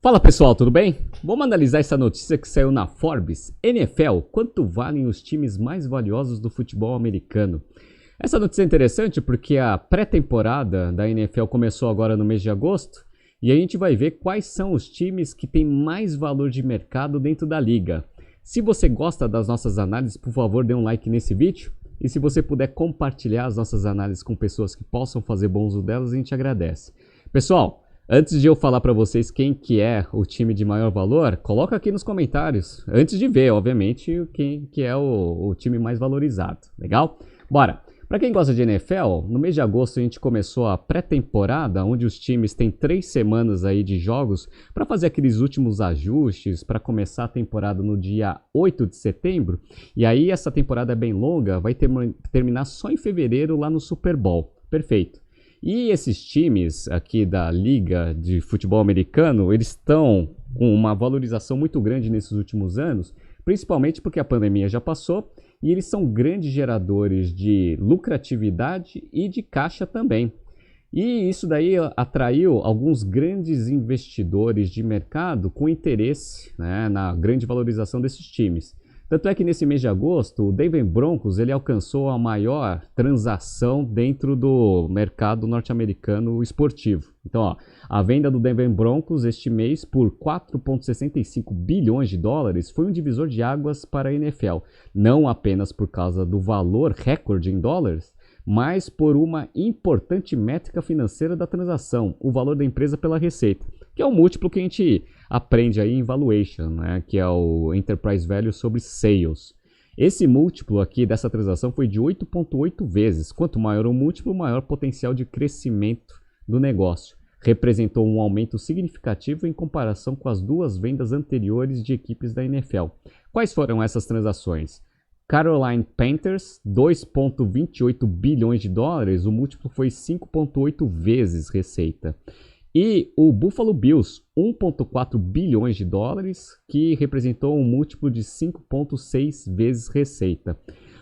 Fala pessoal, tudo bem? Vamos analisar essa notícia que saiu na Forbes. NFL, quanto valem os times mais valiosos do futebol americano? Essa notícia é interessante porque a pré-temporada da NFL começou agora no mês de agosto e a gente vai ver quais são os times que têm mais valor de mercado dentro da liga. Se você gosta das nossas análises, por favor, dê um like nesse vídeo. E se você puder compartilhar as nossas análises com pessoas que possam fazer bom uso delas, a gente agradece. Pessoal, antes de eu falar para vocês quem que é o time de maior valor, coloca aqui nos comentários, antes de ver, obviamente, quem que é o time mais valorizado. Legal? Bora! Para quem gosta de NFL, no mês de agosto a gente começou a pré-temporada, onde os times têm 3 semanas aí de jogos para fazer aqueles últimos ajustes, para começar a temporada no dia 8 de setembro. E aí essa temporada é bem longa, vai terminar só em fevereiro lá no Super Bowl. Perfeito. E esses times aqui da Liga de Futebol Americano, eles estão com uma valorização muito grande nesses últimos anos, principalmente porque a pandemia já passou e eles são grandes geradores de lucratividade e de caixa também. E isso daí atraiu alguns grandes investidores de mercado com interesse, né, na grande valorização desses times. Tanto é que nesse mês de agosto, o Denver Broncos ele alcançou a maior transação dentro do mercado norte-americano esportivo. Então, ó, a venda do Denver Broncos este mês por 4,65 bilhões de dólares foi um divisor de águas para a NFL. Não apenas por causa do valor recorde em dólares, mas por uma importante métrica financeira da transação, o valor da empresa pela receita, que é o múltiplo que a gente aprende aí em valuation, né, que é o enterprise value sobre sales. Esse múltiplo aqui dessa transação foi de 8,8 vezes. Quanto maior o múltiplo, maior o potencial de crescimento do negócio. Representou um aumento significativo em comparação com as duas vendas anteriores de equipes da NFL. Quais foram essas transações? Carolina Panthers, 2,28 bilhões de dólares, o múltiplo foi 5,8 vezes receita. E o Buffalo Bills, 1,4 bilhões de dólares, que representou um múltiplo de 5,6 vezes receita.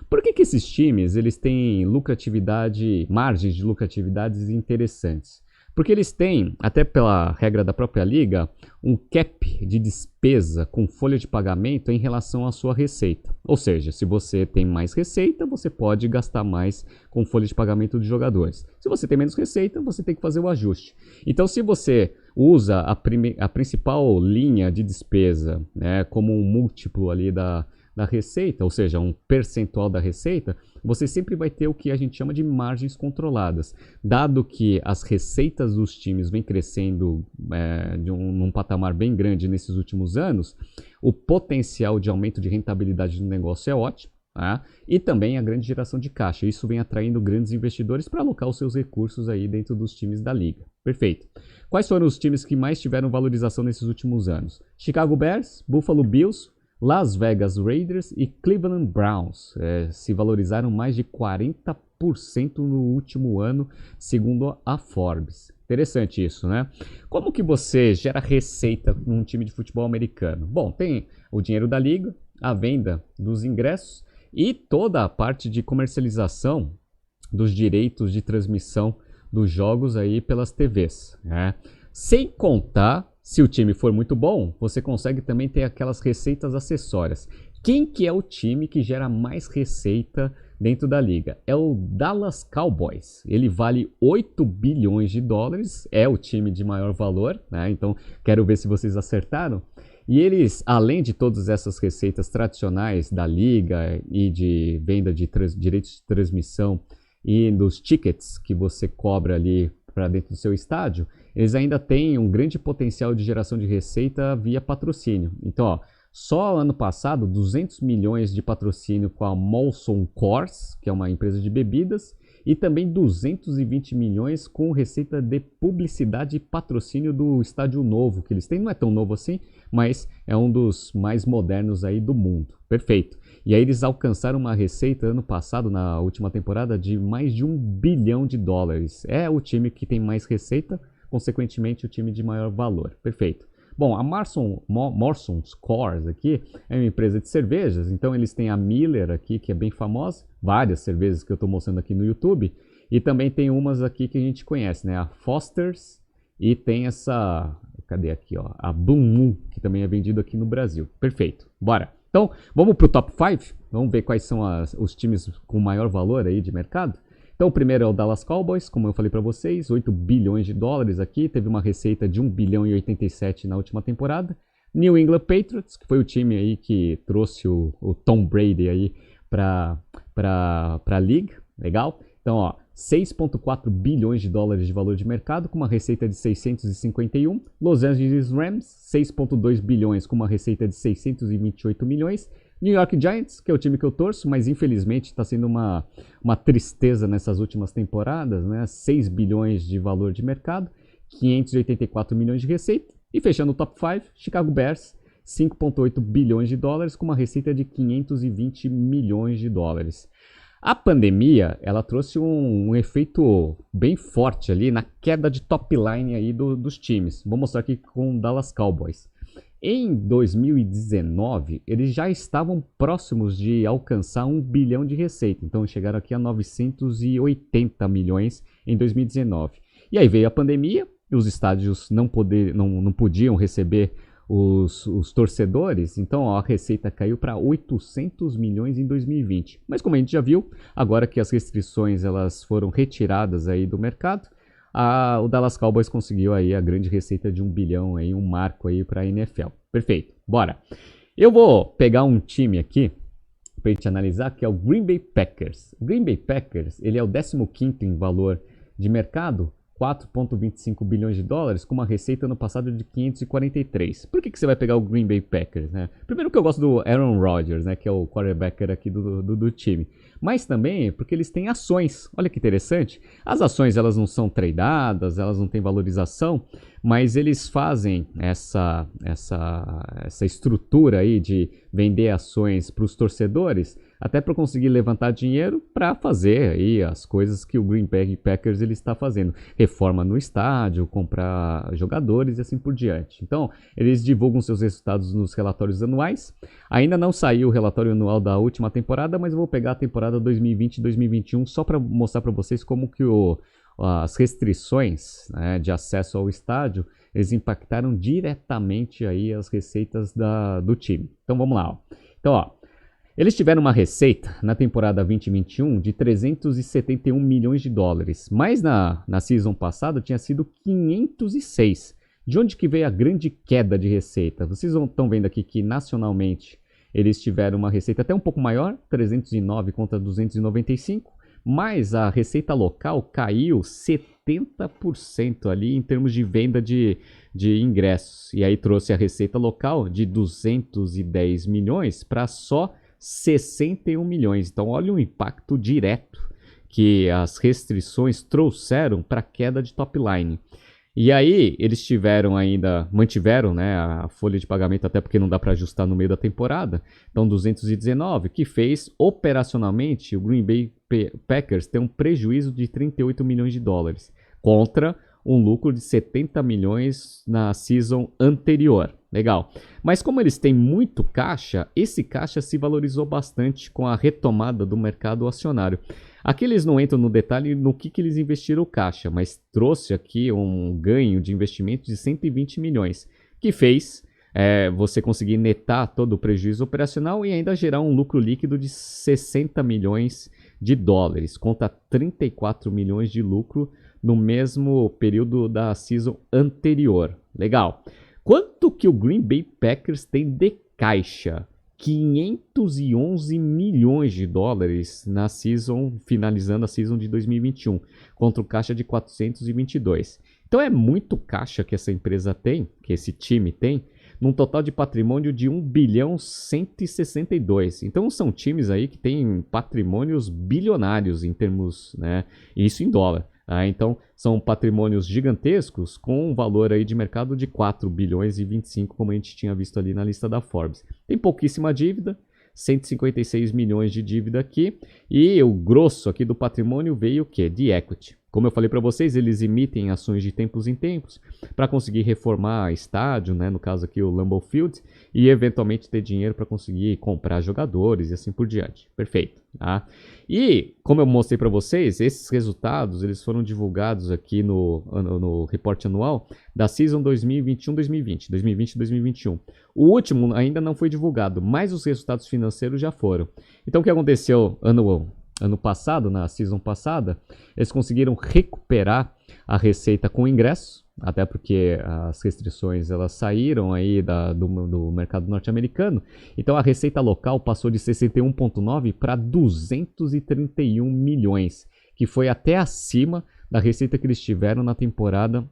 Por que esses times eles têm lucratividade, margens de lucratividades interessantes? Porque eles têm, até pela regra da própria liga, um cap de despesa com folha de pagamento em relação à sua receita. Ou seja, se você tem mais receita, você pode gastar mais com folha de pagamento de jogadores. Se você tem menos receita, você tem que fazer o ajuste. Então, se você usa a principal linha de despesa, né, como um múltiplo ali da receita, ou seja, um percentual da receita, você sempre vai ter o que a gente chama de margens controladas. Dado que as receitas dos times vêm crescendo num patamar bem grande nesses últimos anos, o potencial de aumento de rentabilidade do negócio é ótimo, tá? E também a grande geração de caixa. Isso vem atraindo grandes investidores para alocar os seus recursos aí dentro dos times da liga. Perfeito. Quais foram os times que mais tiveram valorização nesses últimos anos? Chicago Bears, Buffalo Bills, Las Vegas Raiders e Cleveland Browns se valorizaram mais de 40% no último ano, segundo a Forbes. Interessante isso, né? Como que você gera receita num time de futebol americano? Bom, tem o dinheiro da liga, a venda dos ingressos e toda a parte de comercialização dos direitos de transmissão dos jogos aí pelas TVs, né? Sem contar, se o time for muito bom, você consegue também ter aquelas receitas acessórias. Quem que é o time que gera mais receita dentro da liga? É o Dallas Cowboys. Ele vale 8 bilhões de dólares, é o time de maior valor, né? Então quero ver se vocês acertaram. E eles, além de todas essas receitas tradicionais da liga e de venda de direitos de transmissão e dos tickets que você cobra ali para dentro do seu estádio, eles ainda têm um grande potencial de geração de receita via patrocínio. Então, ó, só ano passado, 200 milhões de patrocínio com a Molson Coors, que é uma empresa de bebidas, e também 220 milhões com receita de publicidade e patrocínio do estádio novo que eles têm. Não é tão novo assim, mas é um dos mais modernos aí do mundo. Perfeito. E aí eles alcançaram uma receita ano passado, na última temporada, de mais de 1 bilhão de dólares. É o time que tem mais receita, consequentemente o time de maior valor. Perfeito. Bom, a Molson Coors aqui é uma empresa de cervejas, então eles têm a Miller aqui, que é bem famosa, várias cervejas que eu estou mostrando aqui no YouTube, e também tem umas aqui que a gente conhece, né? A Foster's, e tem essa cadê aqui, ó? A Blue Moon, que também é vendido aqui no Brasil. Perfeito, bora. Então, vamos pro top 5? Vamos ver quais são os times com maior valor aí de mercado? Então, o primeiro é o Dallas Cowboys, como eu falei para vocês, 8 bilhões de dólares aqui, teve uma receita de 1 bilhão e 87 na última temporada. New England Patriots, que foi o time aí que trouxe o Tom Brady aí para a liga, legal? Então, ó, 6,4 bilhões de dólares de valor de mercado, com uma receita de 651. Los Angeles Rams, 6,2 bilhões, com uma receita de 628 milhões. New York Giants, que é o time que eu torço, mas infelizmente está sendo uma tristeza nessas últimas temporadas, né? 6 bilhões de valor de mercado, 584 milhões de receita. E fechando o top 5, Chicago Bears, 5,8 bilhões de dólares, com uma receita de 520 milhões de dólares. A pandemia, ela trouxe um efeito bem forte ali na queda de top line aí dos times. Vou mostrar aqui com o Dallas Cowboys. Em 2019, eles já estavam próximos de alcançar 1 bilhão de receita. Então, chegaram aqui a 980 milhões em 2019. E aí veio a pandemia, e os estádios não podiam receber os torcedores. Então, ó, a receita caiu para 800 milhões em 2020. Mas como a gente já viu, agora que as restrições elas foram retiradas aí do mercado, o Dallas Cowboys conseguiu aí a grande receita de 1 bilhão, aí, um marco aí para a NFL. Perfeito, bora. Eu vou pegar um time aqui para a gente analisar, que é o Green Bay Packers. O Green Bay Packers, ele é o 15º em valor de mercado, 4,25 bilhões de dólares, com uma receita no passado de 543. Por que você vai pegar o Green Bay Packers, né? Primeiro que eu gosto do Aaron Rodgers, né, que é o quarterback aqui do time. Mas também porque eles têm ações. Olha que interessante. As ações, elas não são tradeadas, elas não têm valorização, mas eles fazem essa estrutura aí de vender ações para os torcedores, até para conseguir levantar dinheiro para fazer aí as coisas que o Green Bay Packers ele está fazendo. Reforma no estádio, comprar jogadores e assim por diante. Então, eles divulgam seus resultados nos relatórios anuais. Ainda não saiu o relatório anual da última temporada, mas eu vou pegar a temporada 2020 e 2021 só para mostrar para vocês como que as restrições, né, de acesso ao estádio, eles impactaram diretamente aí as receitas do time. Então, vamos lá. Ó. Então, ó, eles tiveram uma receita na temporada 2021 de 371 milhões de dólares, mas na season passada tinha sido 506. De onde que veio a grande queda de receita? Vocês estão vendo aqui que nacionalmente eles tiveram uma receita até um pouco maior, 309 contra 295, mas a receita local caiu 70% ali em termos de venda de ingressos. E aí trouxe a receita local de 210 milhões para só 61 milhões. Então, olha o impacto direto que as restrições trouxeram para a queda de top line. E aí, eles mantiveram, né, a folha de pagamento, até porque não dá para ajustar no meio da temporada. Então, 219, que fez operacionalmente o Green Bay Packers ter um prejuízo de 38 milhões de dólares, contra um lucro de 70 milhões na season anterior. Legal. Mas como eles têm muito caixa, esse caixa se valorizou bastante com a retomada do mercado acionário. Aqui eles não entram no detalhe no que eles investiram o caixa, mas trouxe aqui um ganho de investimento de 120 milhões, que fez você conseguir netar todo o prejuízo operacional e ainda gerar um lucro líquido de 60 milhões de dólares, contra 34 milhões de lucro no mesmo período da season anterior. Legal. Quanto que o Green Bay Packers tem de caixa? 511 milhões de dólares na season, finalizando a season de 2021, contra o caixa de 422. Então é muito caixa que essa empresa tem, que esse time tem, num total de patrimônio de 1 bilhão 162. Então são times aí que têm patrimônios bilionários em termos, né, isso em dólar. Então, são patrimônios gigantescos com um valor aí de mercado de 4 bilhões e 25, como a gente tinha visto ali na lista da Forbes. Tem pouquíssima dívida, 156 milhões de dívida aqui, e o grosso aqui do patrimônio veio o quê? De equity. Como eu falei para vocês, eles emitem ações de tempos em tempos para conseguir reformar estádio, né, no caso aqui o Lambeau Field, e eventualmente ter dinheiro para conseguir comprar jogadores e assim por diante. Perfeito. Tá? E, como eu mostrei para vocês, esses resultados eles foram divulgados aqui no reporte anual da Season 2021-2020, 2020-2021. O último ainda não foi divulgado, mas os resultados financeiros já foram. Então, o que aconteceu ano passado, na season passada, eles conseguiram recuperar a receita com ingressos, até porque as restrições elas saíram aí do mercado norte-americano. Então a receita local passou de 61,9 para 231 milhões, que foi até acima da receita que eles tiveram na temporada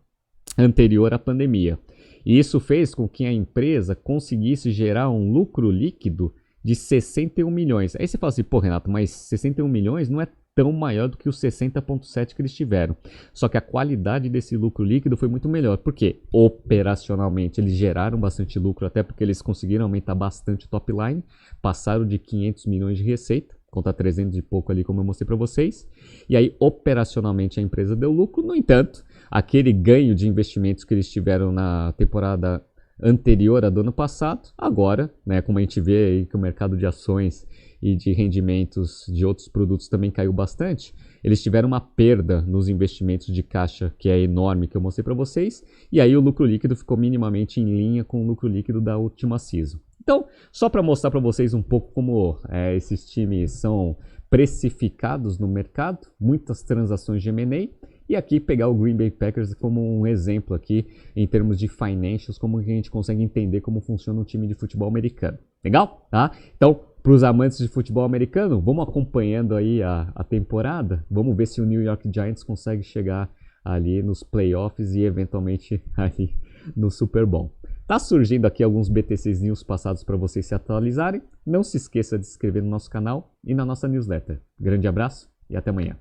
anterior à pandemia. E isso fez com que a empresa conseguisse gerar um lucro líquido de 61 milhões. Aí você fala assim, pô, Renato, mas 61 milhões não é tão maior do que os 60,7 que eles tiveram. Só que a qualidade desse lucro líquido foi muito melhor. Por quê? Operacionalmente, eles geraram bastante lucro, até porque eles conseguiram aumentar bastante o top line, passaram de 500 milhões de receita, conta 300 e pouco ali, como eu mostrei para vocês. E aí, operacionalmente, a empresa deu lucro. No entanto, aquele ganho de investimentos que eles tiveram na temporada anterior a do ano passado, agora, né, como a gente vê aí que o mercado de ações e de rendimentos de outros produtos também caiu bastante, eles tiveram uma perda nos investimentos de caixa que é enorme, que eu mostrei para vocês, e aí o lucro líquido ficou minimamente em linha com o lucro líquido da última season. Então, só para mostrar para vocês um pouco como esses times são precificados no mercado, muitas transações de M&A, e aqui pegar o Green Bay Packers como um exemplo aqui em termos de financials, como que a gente consegue entender como funciona um time de futebol americano. Legal? Tá? Então, para os amantes de futebol americano, vamos acompanhando aí a temporada, vamos ver se o New York Giants consegue chegar ali nos playoffs e eventualmente aí no Super Bowl. Tá surgindo aqui alguns BTCs News passados para vocês se atualizarem. Não se esqueça de se inscrever no nosso canal e na nossa newsletter. Grande abraço e até amanhã.